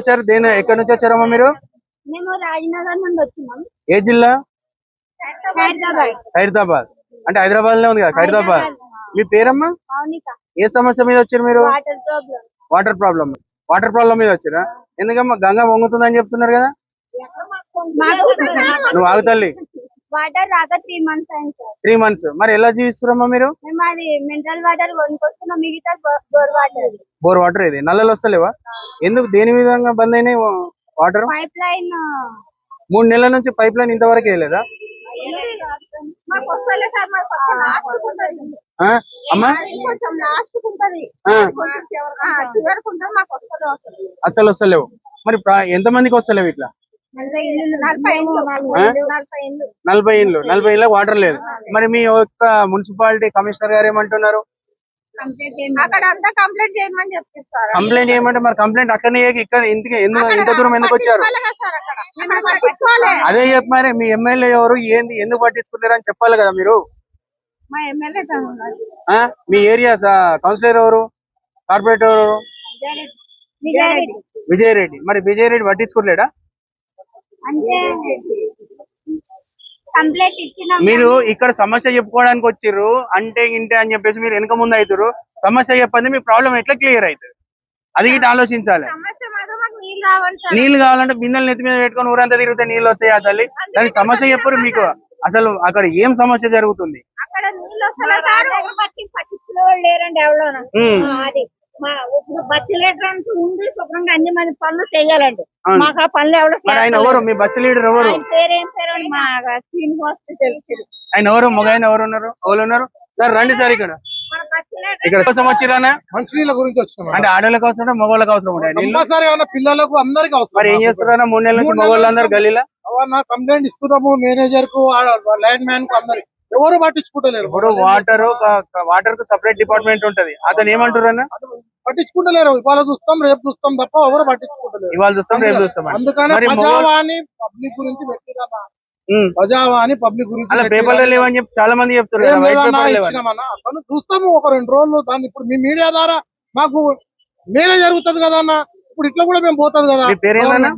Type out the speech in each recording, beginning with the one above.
వచ్చారు? ఎక్కడి నుంచి వచ్చారమ్మా మీరు? మేము రాజనగర్ నుండి వచ్చినాం. ఏ జిల్లా? హైదరాబాద్. అంటే హైదరాబాద్ లో ఉంది కదా ఖైరతాబాద్. మీ పేరమ్మా? మౌనిక. ఏ సమస్య మీద వచ్చారు మీరు? Water problem. వాటర్ ప్రాబ్లం మీద వచ్చారా? ఎందుకమ్మా గంగ పొంగుతుందని చెప్తున్నారు కదా? నువ్వు ఆగు తల్లి. వాటర్ రాక 3 months అయింది సార్. 3 months. మరి ఎలా జీవిస్తున్నారమ్మా మీరు? మేము అది మినరల్ వాటర్ కొనుక్కొస్తున్నాం, మిగతా బోర్ వాటర్. ఇది నల్లలు వస్తలేవా? ఎందుకు దేని విధంగా బంద్ అయినాయి వాటర్? పైప్ లైన్ 3 నెలల నుంచి పైప్ లైన్ ఇంతవరకు వేయలేదా అమ్మా? అసలు వస్తలేవు. మరి ఎంత మందికి వస్తలేవు ఇట్లా? 40 ఇండ్లు వాటర్ లేదు. మరి మీ యొక్క మున్సిపాలిటీ కమిషనర్ గారు ఏమంటున్నారు? కంప్లైంట్ చేయమంటే మరి కంప్లైంట్ అక్కడనే ఇక్కడ ఇంత దూరం ఎందుకు వచ్చారు? అదే చెప్పి మరి మీ ఎమ్మెల్యే ఎవరు, ఏంది, ఎందుకు పట్టించుకుంటారు అని చెప్పాలి కదా మీరు. మీ ఏరియా కౌన్సిలర్ ఎవరు, కార్పొరేటర్ ఎవరు? విజయ్ రెడ్డి. మరి విజయ్ రెడ్డి పట్టించుకోలేడా? మీరు ఇక్కడ సమస్య చెప్పుకోవడానికి వచ్చిర్రు అంటే ఇంటే అని చెప్పేసి మీరు వెనక ముందు అవుతారు. సమస్య చెప్పండి, మీ ప్రాబ్లం ఎట్లా క్లియర్ అవుతుంది అది ఇట్లా ఆలోచించాలి. నీళ్లు కావాలంటే బిందెలు నెత్తి మీద పెట్టుకొని ఊరంతా తిరిగితే నీళ్ళు వస్తాయి. ఆ తల్లి దానికి సమస్య చెప్పరు మీకు. అసలు అక్కడ ఏం సమస్య జరుగుతుంది? బస్సు లీడర్ అంటూ ఉండి శుభ్రంగా అన్ని మంది పనులు చెయ్యాలండి. మాకు ఆ పనులు ఆయన ఎవరు? మీ బస్సు లీడర్ ఎవరు? పేరేం పేరు? మా శ్రీనివాస్ తెలుసు. ఆయన ఎవరు? మొగైన ఎవరు ఉన్నారు? ఎవరు ఉన్నారు సార్? రండి సార్. ఇక్కడ కోసం వచ్చిరానా? మంచినీళ్ళ గురించి వచ్చినాం. అంటే ఆడవాళ్ళకి అవసరం, మగవాళ్ళకి అవసరం ఉంటాయి. పిల్లలకు అందరికి అవసరం. మరి ఏం చేస్తున్నారా 3 నెలల నుంచి మగవాళ్ళు అందరు గల్లీలా? కంప్లైంట్ ఇస్తున్నాము మేనేజర్ కు, లైన్ మ్యాన్ కు, అందరికి. ఎవరు పట్టించుకుంటలేరు. ఇప్పుడు వాటర్ కు సెపరేట్ డిపార్ట్మెంట్ ఉంటది. అతను ఏమంటారు అన్న? పట్టించుకుంటలేరు. ఇవాళ చూస్తాం రేపు చూస్తాం తప్ప ఎవరు పట్టించుకుంటలేరు. ఇవాళ చూస్తాం రేపు చూస్తాం. అందుకని ప్రజావాణి పబ్లిక్ గురించి పెట్టిరన్నా. ప్రజావాణి పబ్లిక్ గురించి అలా పేపర్లో లేవని చెప్పి చాలా మంది చెప్తున్నారు. చూస్తాము ఒక 2 రోజులు. దాన్ని ఇప్పుడు మీ మీడియా ద్వారా మాకు మేలే జరుగుతుంది కదా అన్న. ఇప్పుడు ఇట్లా కూడా మేము పోతుంది కదా.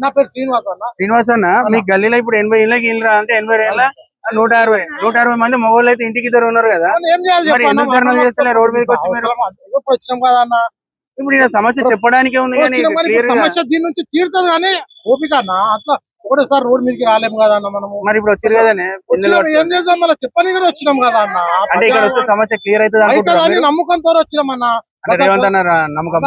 నా పేరు శ్రీనివాస్ అన్న. శ్రీనివాస్ అన్న, మీ గల్లీలో ఇప్పుడు 80 ఇళ్ళకి ఇల్లు అంటే 80 ఏళ్ళ 160 మంది మగవాళ్ళు అయితే ఇంటికి 2 ఉన్నారు కదా. ఏం చేయాలి చేస్తలే రోడ్ మీదకి వచ్చి వచ్చినాం కదా అన్న. ఇప్పుడు సమస్య చెప్పడానికే ఉంది కానీ సమస్య దీని నుంచి తీరుతుంది కానీ ఓపిక అన్న. అట్లా ఒకటేసారి రోడ్ మీదకి రాలేము కదా అన్న మనము. మరి ఇప్పుడు వచ్చారు కదనే, ఏం చేద్దాం మన చెప్పని వచ్చినాం కదా అన్న. అంటే ఇక్కడ వస్తే సమస్య క్లియర్ అవుతుంది నమ్మకంతో వచ్చినాం అన్న. నమ్మకం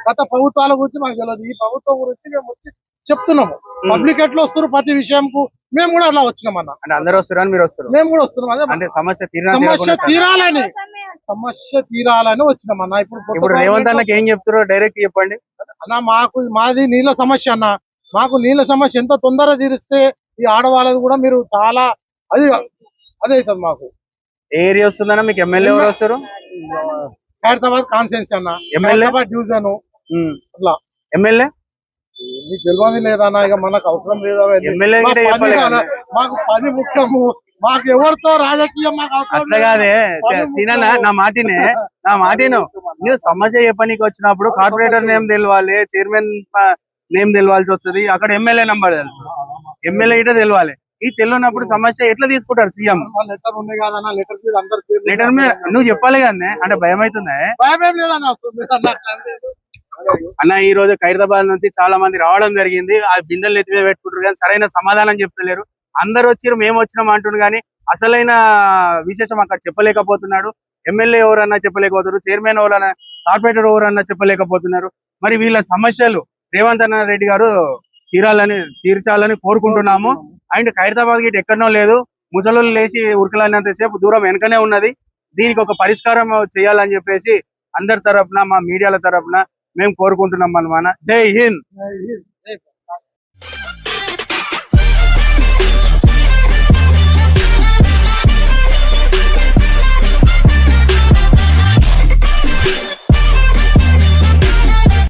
గత ప్రభుత్వాల గురించి మాకు తెలియదు. ఈ ప్రభుత్వం గురించి మేము వచ్చి చెప్తున్నాము. పబ్లిక్ ఎట్లా వస్తారు ప్రతి విషయంకు. మేము కూడా అలా వచ్చినాం అన్న. అంటే అందరూ వస్తారు, మీరు వస్తారు, మేము కూడా వస్తున్నాం. అదే అంటే సమస్య తీరాలని వచ్చినాం అన్న. ఇప్పుడు రేవంత్ అన్నకి ఏం చెప్తారో డైరెక్ట్ చెప్పండి అన్న. మాది నీళ్ళ సమస్య అన్న. మాకు నీళ్ళ సమస్య ఎంత తొందరగా తీరిస్తే ఈ ఆడవాళ్ళది కూడా మీరు చాలా అదే అవుతుంది మాకు. ఏరియా వస్తుందన్న మీకు? ఎమ్మెల్యే ఎవరు వస్తారు? హైదరాబాద్ కాన్స్టిట్యున్సీ అన్న. ఎమ్మెల్యే డివిజన్ అట్లా. ఎమ్మెల్యే మీకు తెలియదు లేదన్నా. ఇక మనకు అవసరం లేదా? మాకు పని ముఖ్యము. మాకు ఎవరితో రాజకీయం మాకు అవసరం కాదే. నా మాటిను నువ్వు సమస్య చెప్పనీకి వచ్చినప్పుడు కార్పొరేటర్ నేమ్ తెలవాలి, చైర్మన్ నేమ్ తెలవాల్సి వస్తుంది. అక్కడ ఎమ్మెల్యే నంబర్ తెలుసు, ఎమ్మెల్యే ఇట తెలవాలి. ఈ తెలియనప్పుడు సమస్య ఎట్లా తీసుకుంటారు సీఎం? లెటర్ ఉన్నాయి కదన్నా. లెటర్ మీద నువ్వు చెప్పాలి కదనే. అంటే భయం అవుతుందా? భయం ఏం లేదన్నా. అన్న, ఈ రోజు ఖైరతాబాద్ నుంచి చాలా మంది రావడం జరిగింది. ఆ బిందెలు నెత్తి మీద పెట్టుకుంటారు కానీ సరైన సమాధానం చెప్తలేరు. అందరు వచ్చిరు, మేము వచ్చినాం అంటున్నారు కానీ అసలైన విశేషం అక్కడ చెప్పలేకపోతున్నాడు. ఎమ్మెల్యే ఎవరన్నా చెప్పలేకపోతున్నారు, చైర్మన్ ఎవరన్నా, కార్పొరేటర్ ఎవరన్నా చెప్పలేకపోతున్నారు. మరి వీళ్ళ సమస్యలు రేవంత్ అన్న రెడ్డి గారు తీర్చాలని కోరుకుంటున్నాము. అండ్ ఖైరతాబాద్ గిట్ ఎక్కడనో లేదు, ముసలు లేచి ఉరకలైనంతసేపు దూరం వెనకనే ఉన్నది. దీనికి ఒక పరిష్కారం చేయాలని చెప్పేసి అందరి తరఫున, మా మీడియాల తరఫున మేము కోరుకుంటున్నాం అన్నమాట. జై హింద్.